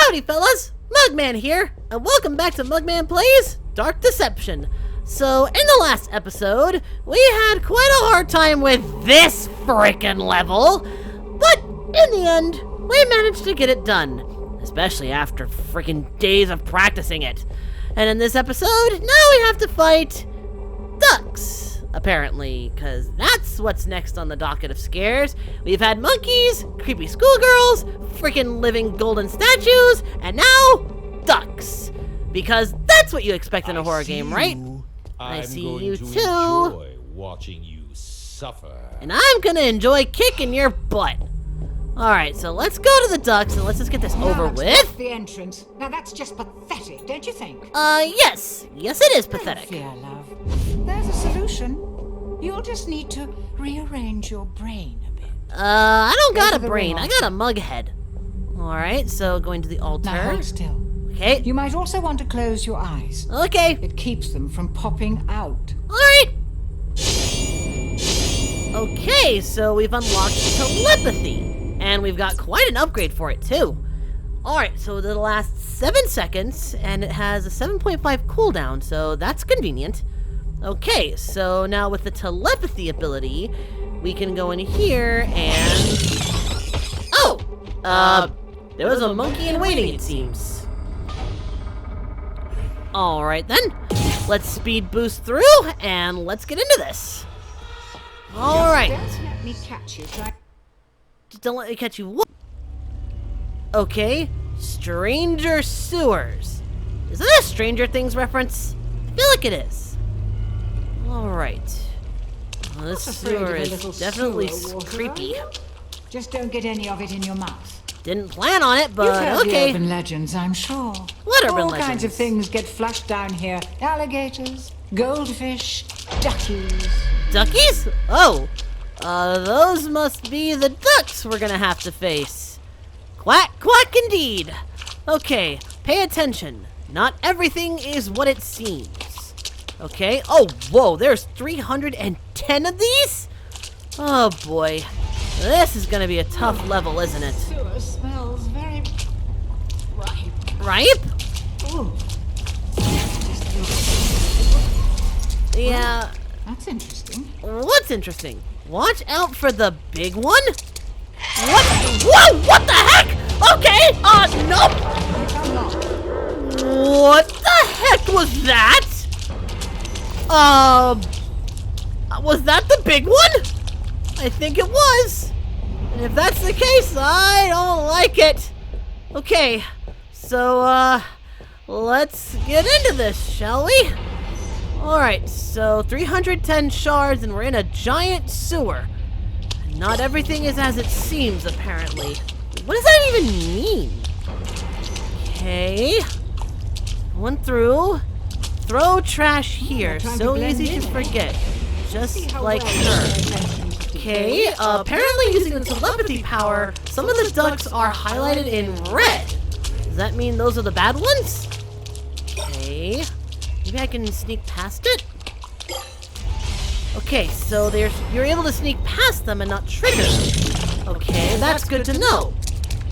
Howdy, fellas! Mugman here, and welcome back to Mugman Plays Dark Deception. So, in the last episode, we had quite a hard time with this frickin' level, but in the end, we managed to get it done, especially after frickin' days of practicing it. And in this episode, now we have to fight ducks, apparently, because that's what's next on the docket of scares. We've had monkeys, creepy schoolgirls, frickin' living golden statues, and now ducks. Because that's what you expect in a horror game, right? I see you too. Enjoy watching you suffer. And I'm gonna enjoy kicking your butt. Alright, so let's go to the ducks and let's just get this over with. That's the entrance. Now that's just pathetic, don't you think? Yes. Yes, it is pathetic. Don't fear, love. There's a solution. You'll just need to rearrange your brain a bit. I don't got a the brain. ring I got a mug head. Alright, so going to the altar. Now hold still. Okay. You might also want to close your eyes. Okay. It keeps them from popping out. Alright. Okay, so we've unlocked telepathy. And we've got quite an upgrade for it, too. Alright, so the last 7 seconds, and it has a 7.5 cooldown, so that's convenient. Okay, so now with the telepathy ability, we can go in here and... Oh! There was a monkey in waiting, it seems. Alright then, let's speed boost through, and let's get into this. Alright. Don't let me catch you. Just don't let me catch you. Okay, Stranger Sewers. Is that a Stranger Things reference? I feel like it is. Alright. Well, this sewer is definitely creepy. Just don't get any of it in your mouth. Didn't plan on it, You've but heard the okay. urban legends, I'm sure. What urban All legends? kinds of things get flushed down here. Alligators, goldfish, duckies. Duckies? Oh. Those must be the ducks we're gonna have to face. Quack, quack indeed. Okay, pay attention. Not everything is what it seems. Okay, oh, whoa, there's 310 of these? Oh boy. This is gonna be a tough level, isn't it? Sewer smells very ripe. Ripe? Ooh. Yeah. That's interesting. What's interesting? Watch out for the big one? What? Whoa! What the heck? Okay. Nope. What the heck was that? Was that the big one? I think it was. And if that's the case, I don't like it. Okay. So, let's get into this, shall we? Alright, so 310 shards and we're in a giant sewer. Not everything is as it seems, apparently. What does that even mean? Okay. Going through. Throw trash here. So easy to forget. Just like her. Okay, apparently using the telepathy power, some of the ducks are highlighted in red. Does that mean those are the bad ones? Okay. Maybe I can sneak past it? Okay, so you're able to sneak past them and not trigger them. Okay, that's good to know.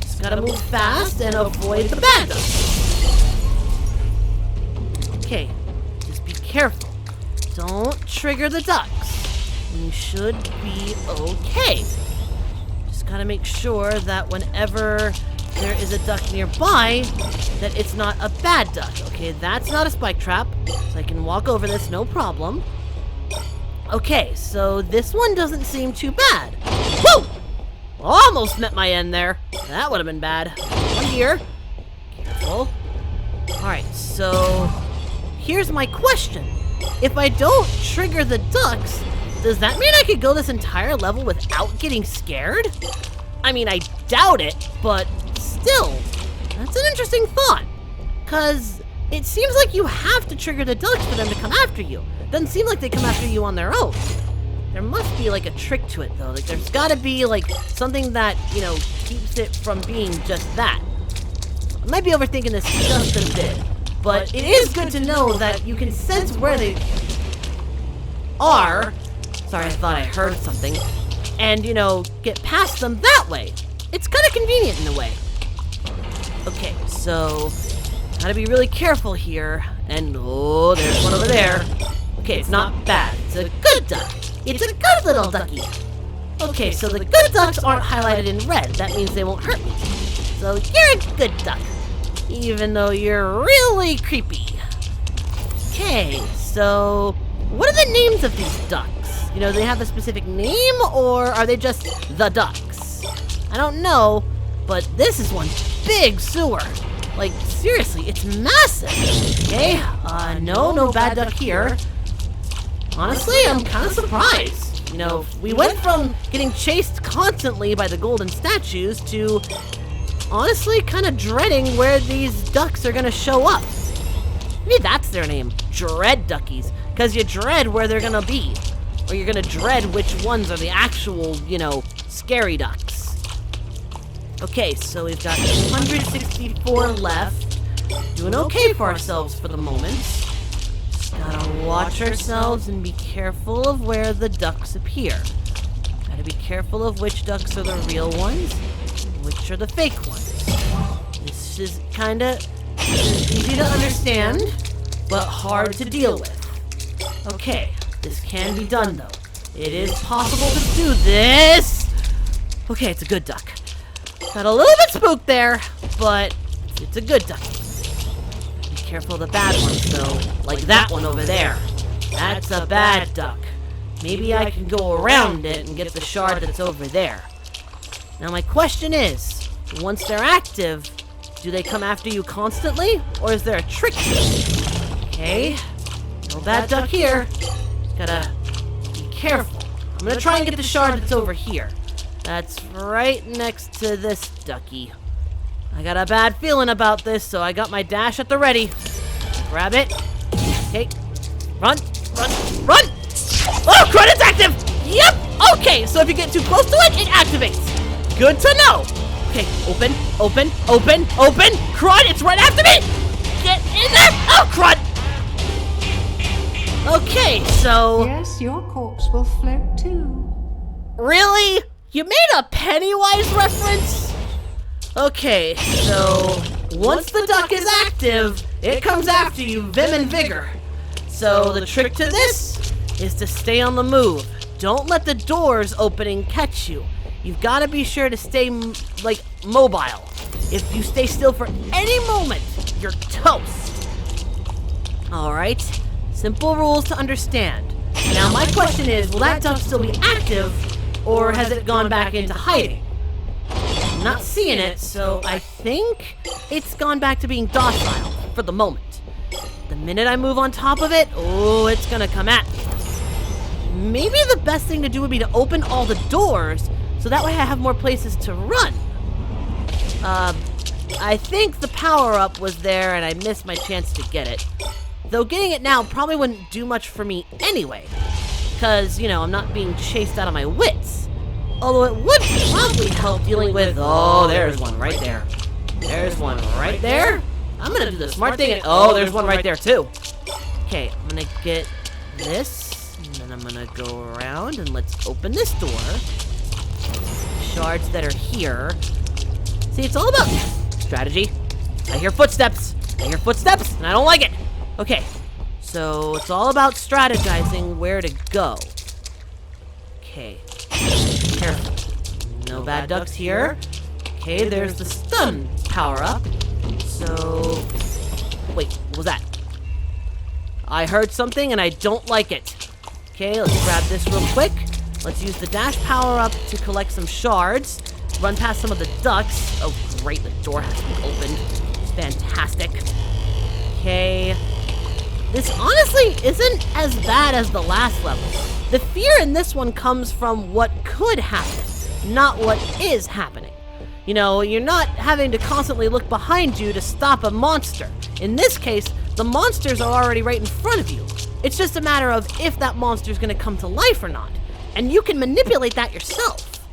Just gotta move fast and avoid the bad guys. Okay, just be careful. Don't trigger the ducks. You should be okay. Just gotta make sure that whenever there is a duck nearby, that it's not a bad duck. Okay, that's not a spike trap, so I can walk over this, no problem. Okay, so this one doesn't seem too bad. Whoa! Almost met my end there. That would have been bad. One here. Careful. Alright, so here's my question. If I don't trigger the ducks, does that mean I could go this entire level without getting scared? I mean, I doubt it, but still, that's an interesting thought. Because it seems like you have to trigger the ducks for them to come after you. Doesn't seem like they come after you on their own. There must be like a trick to it though. Like there's gotta be like something that, you know, keeps it from being just that. I might be overthinking this just a bit, but it is good to know that you can sense where they are. Sorry, I thought I heard something. And, you know, get past them that way. It's kind of convenient in a way. Okay, so gotta be really careful here. And oh, there's one over there. Okay, it's not bad. It's a good duck. It's a good little ducky. Okay, so the good ducks aren't highlighted in red. That means they won't hurt me. So you're a good duck, even though you're really creepy. Okay, so what are the names of these ducks? You know, do they have a specific name, or are they just the ducks? I don't know, but this is one big sewer. Like, seriously, it's massive. Okay, no bad duck here. Honestly, I'm kind of surprised. You know, we went from getting chased constantly by the golden statues to honestly kind of dreading where these ducks are gonna show up. Maybe that's their name, Dread Duckies, because you dread where they're gonna be. Or you're gonna dread which ones are the actual, you know, scary ducks. Okay, so we've got 264 left. Doing okay for ourselves for the moment. Just gotta watch ourselves and be careful of where the ducks appear. Gotta be careful of which ducks are the real ones, and which are the fake ones. This is kinda easy to understand, but hard to deal with. Okay, this can be done though. It is possible to do this. Okay, it's a good duck. Got a little bit spooked there, but it's a good duck. Be careful of the bad ones though, like that one over there. That's a bad duck. Maybe I can go around it and get the shard that's over there. Now my question is, once they're active, do they come after you constantly, or is there a trick to it? Okay, no bad duck here. Gotta be careful. I'm gonna try and get the shard that's over here. That's right next to this ducky. I got a bad feeling about this, so I got my dash at the ready. Grab it. Okay, run. Oh, crud, it's active! Yep! Okay, so if you get too close to it, it activates. Good to know. Okay, open. Crud, it's right after me! Get in there! Oh, crud! Okay, so... Yes, your corpse will float too. Really? You made a Pennywise reference? Okay, so... once the duck is active, it comes after you vim and vigor. So the trick to this is to stay on the move. Don't let the doors opening catch you. You've got to be sure to stay, mobile. If you stay still for any moment, you're toast. Alright, simple rules to understand. Now my question is, will that duck still be active, or has it gone back into hiding? I'm not seeing it, so I think it's gone back to being docile for the moment. The minute I move on top of it, oh, it's gonna come at me. Maybe the best thing to do would be to open all the doors, so that way I have more places to run. I think the power-up was there and I missed my chance to get it. Though getting it now probably wouldn't do much for me anyway. Because, you know, I'm not being chased out of my wits. Although it would probably help dealing with... oh, there's one right there. There's one right there. I'm gonna do the smart thing and... oh, there's one right there too. Okay, I'm gonna get this. And then I'm gonna go around and let's open this door. Shards that are here. See, it's all about strategy. I hear footsteps, and I don't like it. Okay, so it's all about strategizing where to go. Okay, careful. No bad ducks here. Okay, there's the stun power-up. So, wait, what was that? I heard something and I don't like it. Okay, let's grab this real quick. Let's use the dash power-up to collect some shards. Run past some of the ducks. Oh, great, the door has to be opened. Fantastic. Okay. This honestly isn't as bad as the last level. The fear in this one comes from what could happen, not what is happening. You know, you're not having to constantly look behind you to stop a monster. In this case, the monsters are already right in front of you. It's just a matter of if that monster is going to come to life or not. And you can manipulate that yourself.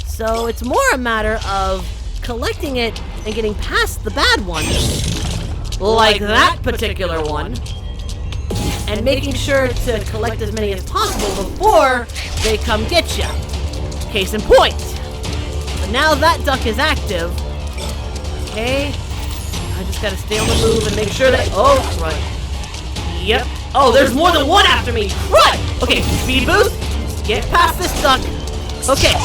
So it's more a matter of collecting it and getting past the bad ones, like that particular one, and making sure to collect as many as possible before they come get you. Case in point. But now that duck is active, okay, gotta stay on the move and make sure that... Oh, right. Yep. Oh, there's more than one after me. Right. Okay, speed boost. Get past this duck. Okay.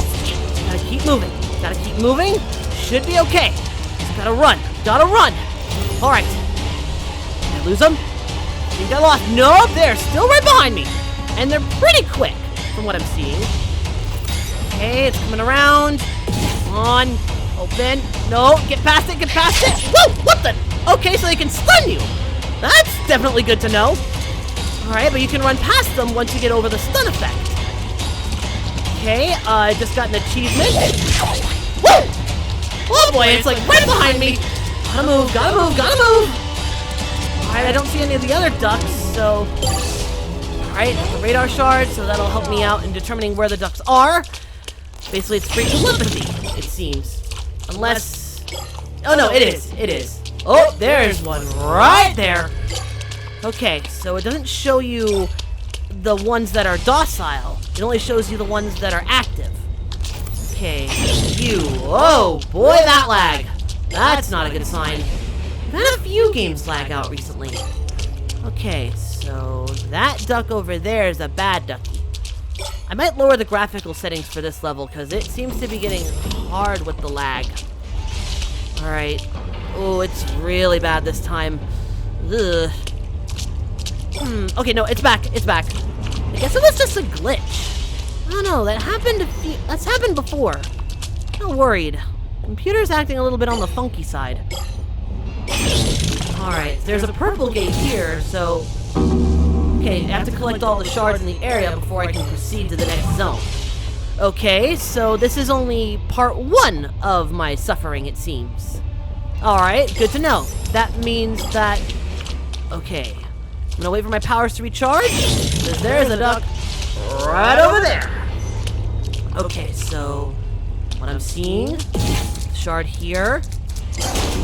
Gotta keep moving. Gotta keep moving. Should be okay. Just gotta run. Gotta run. All right. Did I lose them? I think I lost. No, they're still right behind me. And they're pretty quick from what I'm seeing. Okay, it's coming around. Come on. Open. No, get past it. Get past it. Whoa, what the? Okay, so they can stun you. That's definitely good to know. All right, but you can run past them once you get over the stun effect. Okay, I just got an achievement. Whoa! Oh boy, it's like right behind me. Gotta move, gotta move, gotta move. All right, I don't see any of the other ducks, so... All right, the radar shard, so that'll help me out in determining where the ducks are. Basically, it's free telepathy, it seems. Unless... Oh no, it is, it is. Oh, there's one right there. Okay, so it doesn't show you the ones that are docile. It only shows you the ones that are active. Okay, you. Oh, boy, that lag. That's not a good sign. I've had a few games lag out recently. Okay, so that duck over there is a bad ducky. I might lower the graphical settings for this level because it seems to be getting hard with the lag. Alright. Oh, it's really bad this time. Ugh. Okay, no, it's back. It's back. I guess it was just a glitch. I don't know, that's happened before. I'm not worried. Computer's acting a little bit on the funky side. Alright, there's a purple gate here, so... Okay, I have to collect all the shards in the area before I can proceed to the next zone. Okay, so this is only part 1 of my suffering, it seems. Alright, good to know. That means that... Okay. I'm gonna wait for my powers to recharge, because there's a duck right over there. Okay, so... What I'm seeing... Shard here.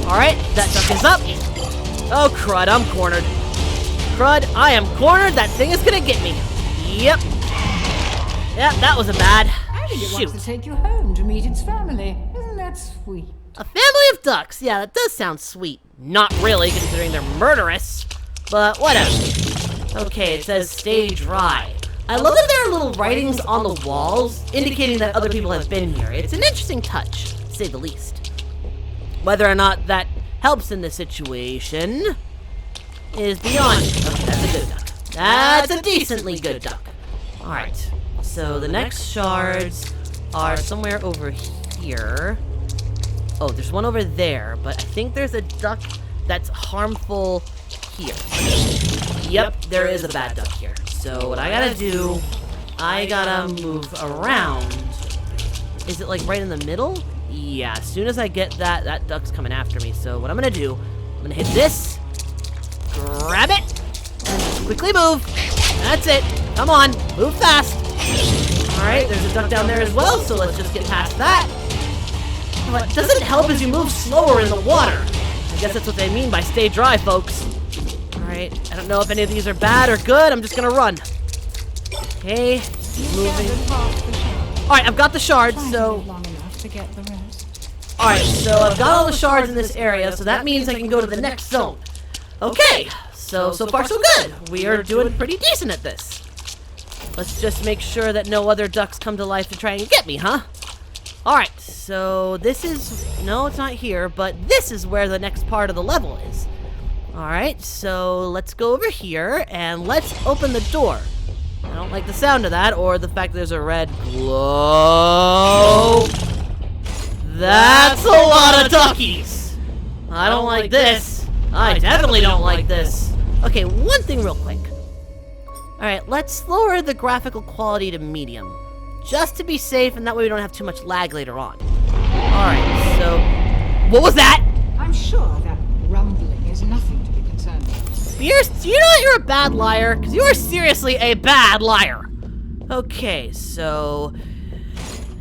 Alright, that duck is up. Oh, crud, I'm cornered. Crud, I am cornered. That thing is gonna get me. Yep. Yep, that was a bad. I think it Shoot. wants to take you home to meet its family. Isn't that sweet? A family of ducks. Yeah, that does sound sweet. Not really, considering they're murderous. But whatever. Okay, it says stay dry. I love that there are little writings on the walls indicating that other people have been here. It's an interesting touch, to say the least. Whether or not that helps in this situation is beyond me. Okay, that's a good duck. That's a decently good duck. Alright, so the next shards are somewhere over here. Oh, there's one over there, but I think there's a duck that's harmful here. Yep, there is a bad duck here. So what I gotta do, I gotta move around. Is it like right in the middle? Yeah, as soon as I get that, that duck's coming after me. So what I'm gonna do, I'm gonna hit this, grab it, and just quickly move. That's it. Come on, move fast. Alright, there's a duck down there as well, so let's just get past that. What doesn't help is you move slower in the water. I guess that's what they mean by stay dry, folks. Alright, I don't know if any of these are bad or good. I'm just gonna run. Okay, moving. Alright, I've got the shards, so... Alright, so I've got all the shards in this area, so that means I can go to the next zone. Okay, so far so good. We are doing pretty decent at this. Let's just make sure that no other ducks come to life to try and get me, huh? Alright, so this is... No, it's not here, but this is where the next part of the level is. Alright, so let's go over here, and let's open the door. I don't like the sound of that, or the fact there's a red glow. That's a lot of duckies! I don't like this. I definitely don't like this. Okay, one thing real quick. Alright, let's lower the graphical quality to medium. Just to be safe, and that way we don't have too much lag later on. Alright, so... What was that? I'm sure that rumbling is nothing to be concerned with. Pierce, do you know that you're a bad liar? Because you are seriously a bad liar. Okay, so...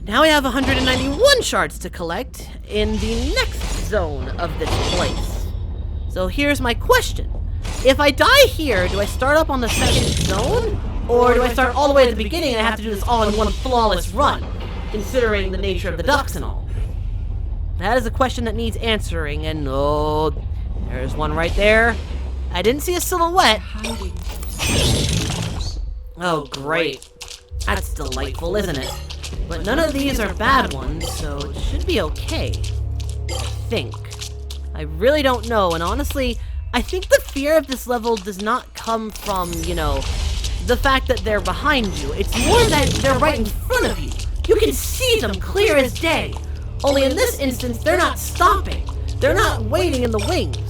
Now we have 191 shards to collect in the next zone of this place. So here's my question. If I die here, do I start up on the second zone? Or do I start all the way at the beginning and I have to do this all in one flawless run? Considering the nature of the ducks and all. That is a question that needs answering, and oh, There's one right there. I didn't see a silhouette. Hiding. Oh, great. That's delightful, isn't it? But none of these are bad ones, so it should be okay. I think. I really don't know, and honestly, I think the fear of this level does not come from, you know, the fact that they're behind you. It's more that they're right in front of you. You can see them clear as day. Only in this instance, they're not stopping. They're not waiting in the wings.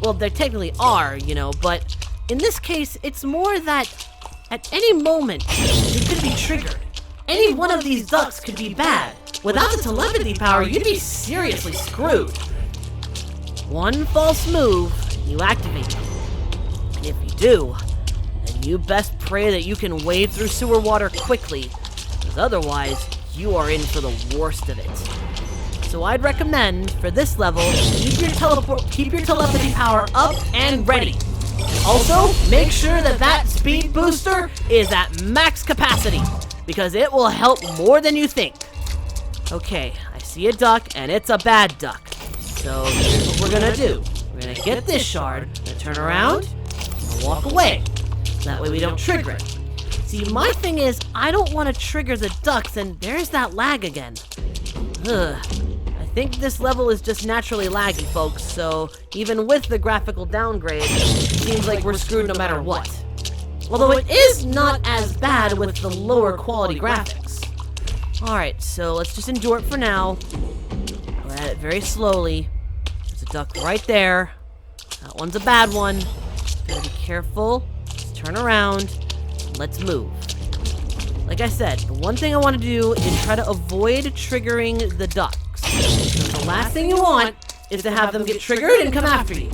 Well, they technically are, you know, but in this case, it's more that at any moment, it could be triggered. Any one of these ducks could be bad. Without the telepathy power, you'd be seriously screwed. One false move, you activate them. And if you do, then you best pray that you can wade through sewer water quickly, because otherwise, you are in for the worst of it. So I'd recommend, for this level, keep your telepathy power up and ready. Also, make sure that that speed booster is at max capacity, because it will help more than you think. Okay, I see a duck, and it's a bad duck. So here's what we're gonna do. We're gonna get this shard, gonna turn around, and walk away. That way we don't trigger it. See, my thing is, I don't want to trigger the ducks, and there's that lag again. Ugh. I think this level is just naturally laggy, folks, so even with the graphical downgrade, it seems like we're screwed no matter what. Although it is not as bad with the lower quality graphics. Alright, so let's just endure it for now. Go at it very slowly. There's a duck right there. That one's a bad one. Gotta be careful. Just turn around. Let's move. Like I said, the one thing I want to do is try to avoid triggering the ducks. The last thing you want is to have them get triggered and come after you.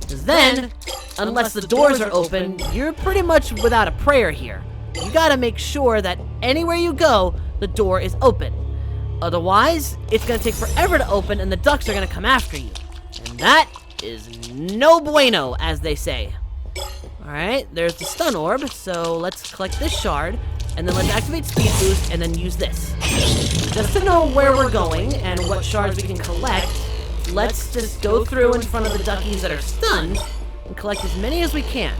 Because then, unless the doors are open, you're pretty much without a prayer here. You gotta make sure that anywhere you go, the door is open. Otherwise, it's gonna take forever to open and the ducks are gonna come after you. And that is no bueno, as they say. Alright, there's the stun orb, so let's collect this shard, and then let's activate speed boost, and then use this. Just to know where we're going and what shards we can collect, let's just go through in front of the duckies that are stunned, and collect as many as we can.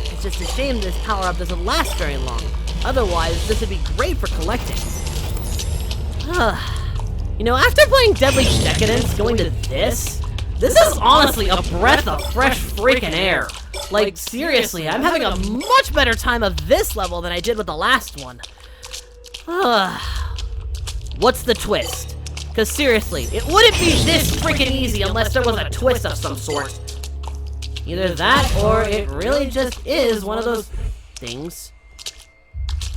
It's just a shame this power-up doesn't last very long. Otherwise, this would be great for collecting. You know, after playing Deadly Decadence, going to this is honestly a breath of fresh freaking air. Like, seriously, I'm having a much better time of this level than I did with the last one. What's the twist? Because seriously, it wouldn't be this freaking easy unless there was a twist of some sort. Either that, or it really just is one of those things.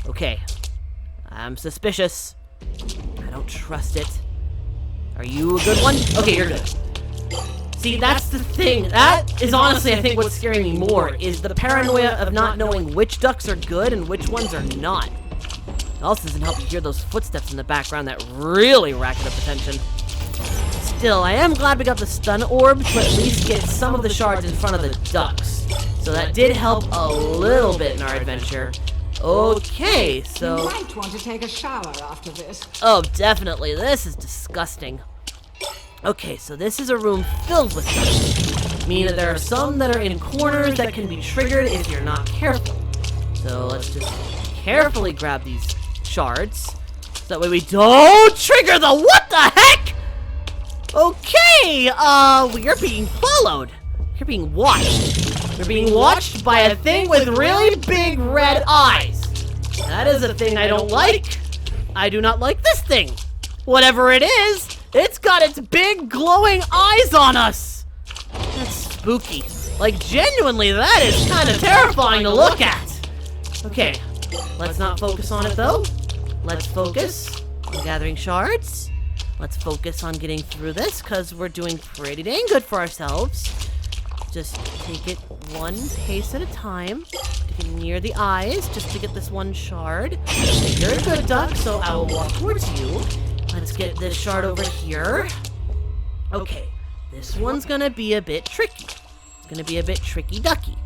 Okay. I'm suspicious. I don't trust it. Are you a good one? Okay, you're good. See, that's the thing. That is honestly, I think, what's scaring me more, is the paranoia of not knowing which ducks are good and which ones are not. It also doesn't help you hear those footsteps in the background that really racket up attention. Still, I am glad we got the stun orb to at least get some of the shards in front of the ducks. So that did help a little bit in our adventure. Okay, so... You might want to take a shower after this. Oh, definitely. This is disgusting. Okay, so this is a room filled with ducks. Meaning that there are some that are in corners that can be triggered if you're not careful. So let's just carefully grab these shards. So that way we don't trigger the... What the heck? Okay, we are being followed. You're being watched. You're being watched by a thing with really big red eyes. That is a thing I don't like. I do not like this thing. Whatever it is, it's got its big glowing eyes on us. That's spooky. Like, genuinely, that is kind of terrifying to look at. Okay, let's not focus on it though. Let's focus on gathering shards. Let's focus on getting through this, because we're doing pretty dang good for ourselves. Just take it one pace at a time to get near the eyes, just to get this one shard. You're a good duck, so I will walk towards you. Let's get this shard over here. Okay, this one's gonna be a bit tricky. It's gonna be a bit tricky ducky.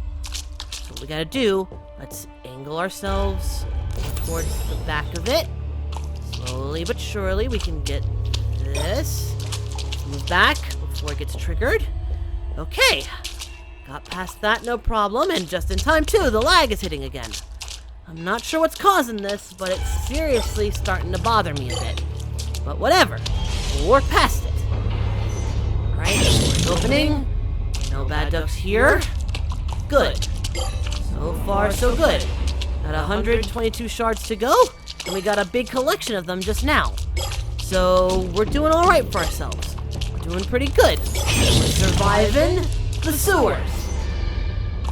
So what we gotta do, let's angle ourselves towards the back of it. Slowly but surely we can get this. Move back before it gets triggered. Okay. Got past that, no problem, and just in time too, the lag is hitting again. I'm not sure what's causing this, but it's seriously starting to bother me a bit. But whatever, we'll work past it. Alright, door's opening. No bad ducks here. Good. So far, so good. Got 122 shards to go, and we got a big collection of them just now. So we're doing alright for ourselves. We're doing pretty good. We're surviving the sewers.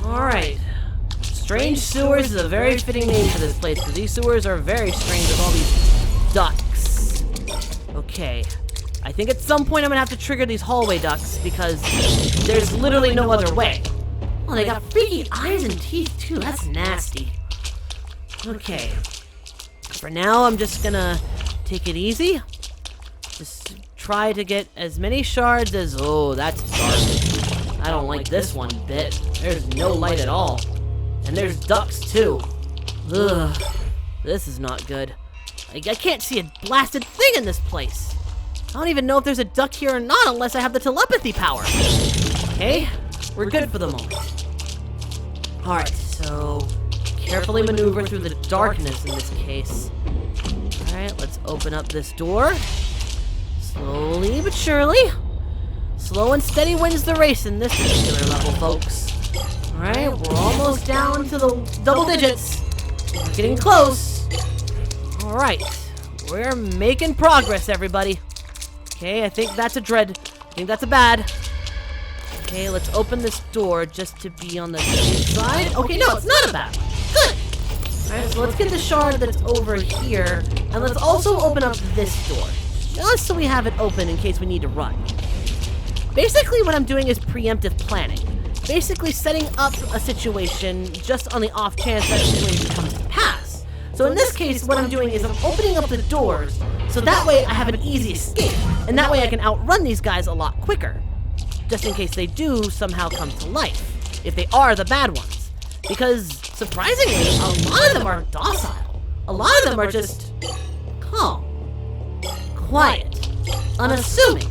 Alright. Strange Sewers is a very fitting name for this place, because these sewers are very strange with all these ducks. Okay. I think at some point I'm gonna have to trigger these hallway ducks, because there's literally no other way. Oh, they got freaky eyes and teeth too. That's nasty. Okay. For now, I'm just gonna take it easy. Just try to get as many shards as... Oh, that's dark. I don't like this one bit. There's no light at all. And there's ducks too. Ugh. This is not good. I can't see a blasted thing in this place. I don't even know if there's a duck here or not unless I have the telepathy power. Okay, we're good for the moment. Alright, so carefully maneuver through the darkness in this case. Alright, let's open up this door. Slowly but surely. Slow and steady wins the race in this particular level, folks. Alright, we're almost down to the double digits. We're getting close. Alright, we're making progress, everybody. Okay, I think that's a dread. I think that's a bad. Okay, let's open this door just to be on the safe side. Okay, no, it's not a bad one. Good. Alright, so let's get the shard that's over here. And let's also open up this door. Just so we have it open in case we need to run. Basically, what I'm doing is preemptive planning. Basically, setting up a situation just on the off chance that situation comes to pass. So in this case, what I'm doing is I'm opening up the doors so that way I have an easy escape. And that way I can outrun these guys a lot quicker. Just in case they do somehow come to life. If they are the bad ones. Because, surprisingly, a lot of them are docile. A lot of them are just calm, quiet, unassuming.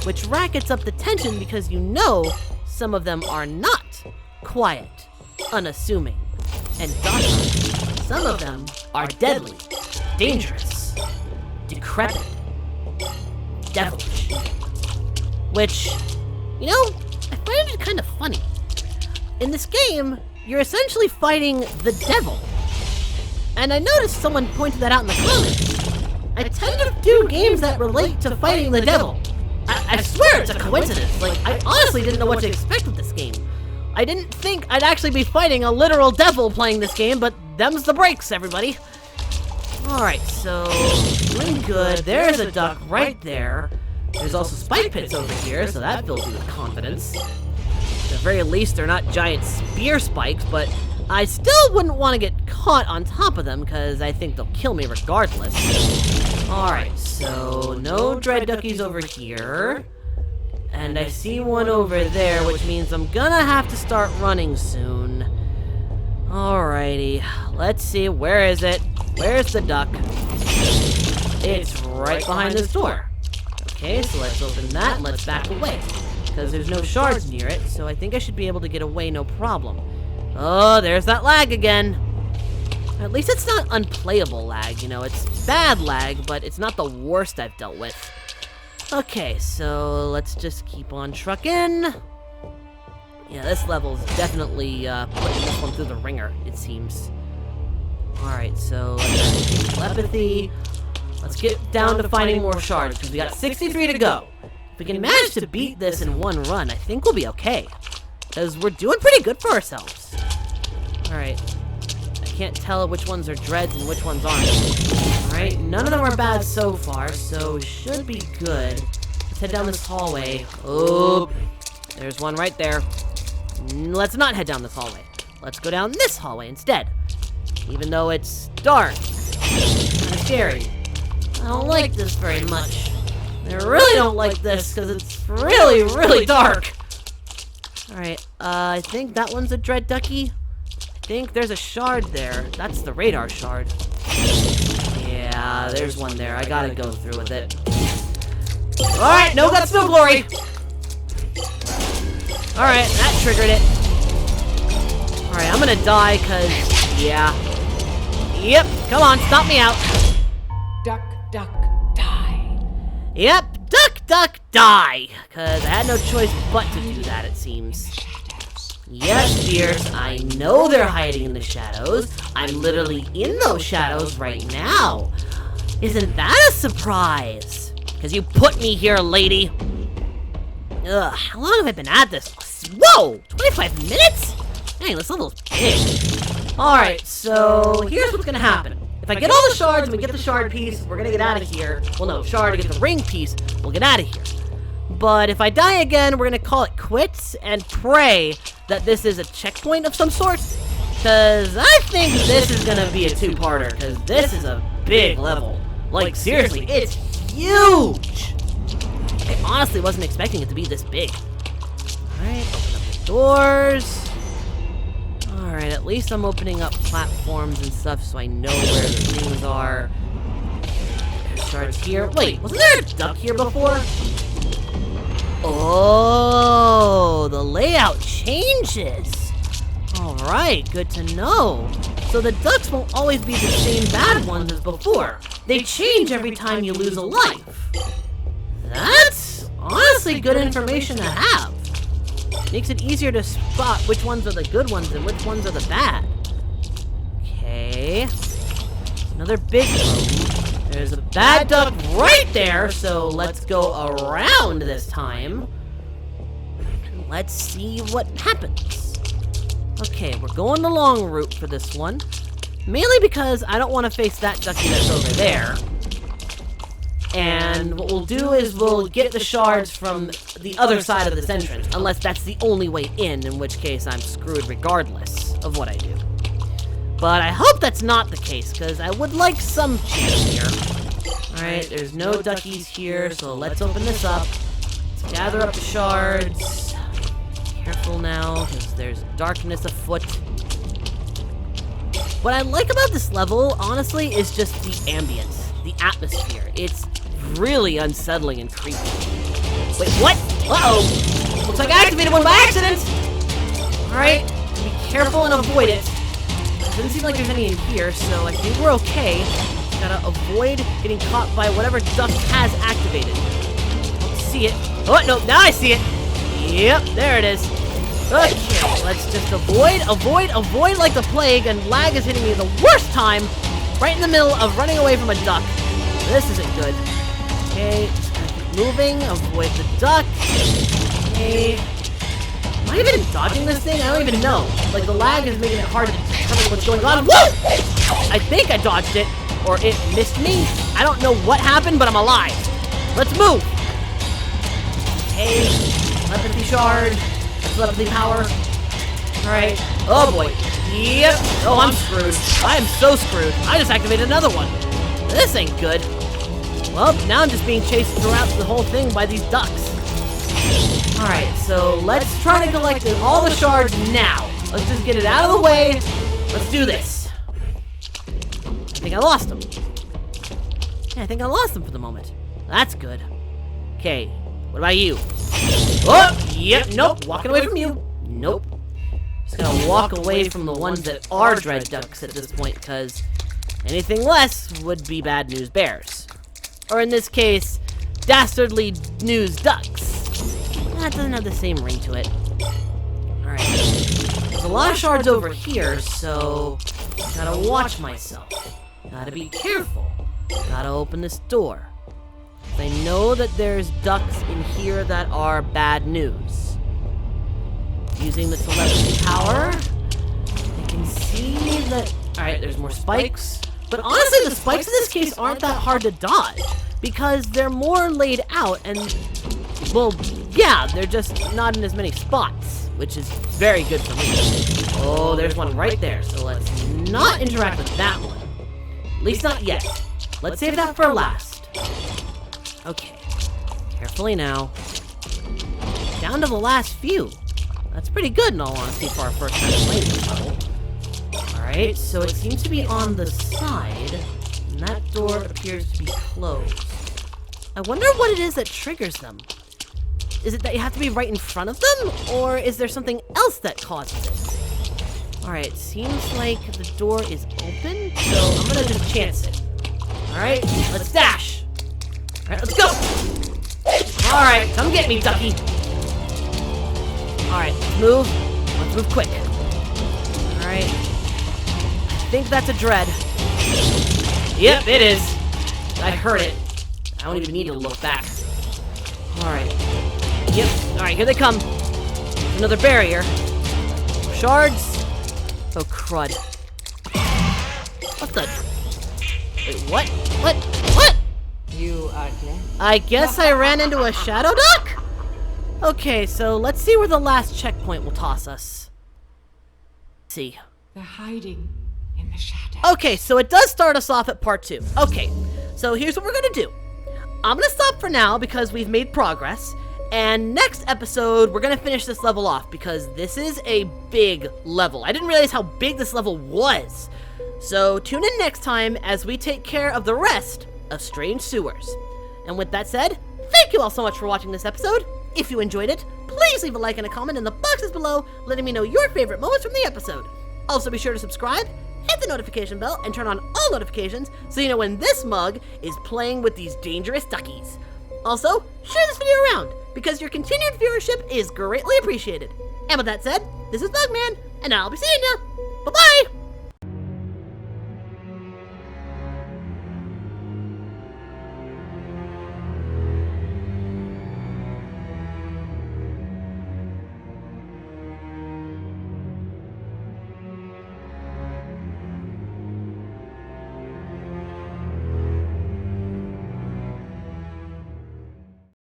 Which rackets up the tension because you know some of them are not quiet, unassuming, and docile. Some of them are deadly, dangerous, decrepit, devilish. Which, you know, I find it kind of funny. In this game, you're essentially fighting the devil. And I noticed someone pointed that out in the comments. I tend to do games that relate to fighting the devil. I swear it's a coincidence. Like, I honestly didn't know what to expect with this game. I didn't think I'd actually be fighting a literal devil playing this game, but them's the breaks, everybody. Alright, so, doing good. There's a duck right there. There's also spike pits over here, so that fills me with confidence. At the very least, they're not giant spear spikes, but I still wouldn't want to get caught on top of them, because I think they'll kill me regardless. Alright, so no dread duckies over here. And I see one over there, which means I'm gonna have to start running soon. Alrighty, let's see, where is it? Where's the duck? It's right behind this door. Okay, so let's open that and let's back away. Because there's no shards near it, so I think I should be able to get away no problem. Oh, there's that lag again. At least it's not unplayable lag, you know, it's bad lag, but it's not the worst I've dealt with. Okay, so let's just keep on trucking. Yeah, this level's definitely putting this one through the ringer, it seems. Alright, so let's get telepathy. Let's get down to finding more shards, because we got 63 to go. If we can manage to beat this in one run, I think we'll be okay. Because we're doing pretty good for ourselves. Alright. Can't tell which ones are dreads and which ones aren't. Alright, none of them are bad so far, so should be good. Let's head down this hallway. Oh, there's one right there. Let's not head down this hallway. Let's go down this hallway instead. Even though it's dark. Kind of scary. I don't like this very much. I really don't like this because it's really, really dark. Alright, I think that one's a dread ducky. I think there's a shard there. That's the radar shard. Yeah, there's one there. I gotta go through with it. Alright, no guts, no glory! Alright, that triggered it. Alright, I'm gonna die, cause, yeah. Yep, come on, stop me out. Duck, duck, die. Yep, duck, duck, die. Cause I had no choice but to do that, it seems. Yes, dears, I know they're hiding in the shadows. I'm literally in those shadows right now. Isn't that a surprise? Cause you put me here, lady. Ugh, how long have I been at this? Whoa, 25 minutes? Dang, this level's big. Alright, so here's what's gonna happen. If I get all the shards and we get the shard piece, we're gonna get out of here. Well, no, shard to get the ring piece, we'll get out of here. But if I die again, we're gonna call it quits and pray that this is a checkpoint of some sort. Cause I think this is gonna be a two-parter, cause this is a big level. Like, seriously, it's huge! I honestly wasn't expecting it to be this big. Alright, open up the doors. Alright, at least I'm opening up platforms and stuff so I know where the things are. There's shards here. Wait, wasn't there a duck here before? Oh, the layout changes. Alright, good to know. So the ducks won't always be the same bad ones as before. They change every time you lose a life. That's honestly good information to have. Makes it easier to spot which ones are the good ones and which ones are the bad. Okay. Another big room. There's a bad duck right there, so let's go around this time. Let's see what happens. Okay, we're going the long route for this one. Mainly because I don't want to face that ducky that's over there. And what we'll do is we'll get the shards from the other side of this entrance, unless that's the only way in which case I'm screwed regardless of what I do. But I hope that's not the case, because I would like some chance here. Alright, there's no duckies here, so let's open this up. Let's gather up the shards. Careful now, because there's darkness afoot. What I like about this level, honestly, is just the ambience, the atmosphere. It's really unsettling and creepy. Wait, what? Uh-oh. Looks like I activated one by accident. Alright, be careful and avoid it. Doesn't seem like there's any in here, so I think we're okay. Gotta avoid getting caught by whatever duck has activated. Don't see it. Oh, no, now I see it. Yep, there it is. Okay, let's just avoid like the plague, and lag is hitting me the worst time, right in the middle of running away from a duck. This isn't good. Okay, just gonna keep moving, avoid the duck. Okay. Am I even dodging this thing? I don't even know. Like, the lag is making it hard to determine what's going on. Woo! I think I dodged it, or it missed me. I don't know what happened, but I'm alive. Let's move. Okay, telepathy shard. Telepathy power. Alright. Oh boy. Yep. Oh, I'm screwed. I am so screwed. I just activated another one. This ain't good. Well, now I'm just being chased throughout the whole thing by these ducks. Alright, so let's try to collect all the shards now. Let's just get it out of the way. Let's do this. I think I lost them. Yeah, I think I lost them for the moment. That's good. Okay, what about you? Oh, yep, nope, walking away from you. Nope. Just gonna walk away from the ones that are dread ducks at this point, because anything less would be bad news bears. Or in this case, dastardly news ducks. That doesn't have the same ring to it. Alright. There's a lot of shards over here, so gotta watch myself. Gotta be careful. Gotta open this door. I know that there's ducks in here that are bad news. Using the telepathy power, I can see that... Alright, there's more spikes. But honestly, the spikes in this case aren't that hard to dodge, because they're more laid out and, well, yeah, they're just not in as many spots, which is very good for me. Oh, there's one right there, so let's not interact with that one. At least not yet. Let's save that for last. Okay, carefully now. Down to the last few. That's pretty good in all honesty for our first time playing this level. Alright, so it seems to be on the side, and that door appears to be closed. I wonder what it is that triggers them. Is it that you have to be right in front of them? Or is there something else that causes it? Alright, seems like the door is open, so I'm gonna just chance it. Alright, let's dash! Alright, let's go! Alright, come get me, Ducky! Alright, let's move. Let's move quick. Alright. I think that's a dread. Yep, it is. I heard it. I don't even need to look back. Alright. Yep. Alright, here they come. Another barrier. Shards. Oh, crud. What the? Wait, what? What? You are dead. I guess I ran into a shadow duck? Okay, so let's see where the last checkpoint will toss us. Let's see. They're hiding in the shadows. Okay, so it does start us off at part 2. Okay, so here's what we're gonna do. I'm gonna stop for now because we've made progress. And next episode, we're gonna finish this level off because this is a big level. I didn't realize how big this level was. So tune in next time as we take care of the rest of Strange Sewers. And with that said, thank you all so much for watching this episode. If you enjoyed it, please leave a like and a comment in the boxes below, letting me know your favorite moments from the episode. Also be sure to subscribe, hit the notification bell, and turn on all notifications so you know when this mug is playing with these dangerous duckies. Also, share this video around, because your continued viewership is greatly appreciated. And with that said, this is Mugman, and I'll be seeing ya. Bye-bye!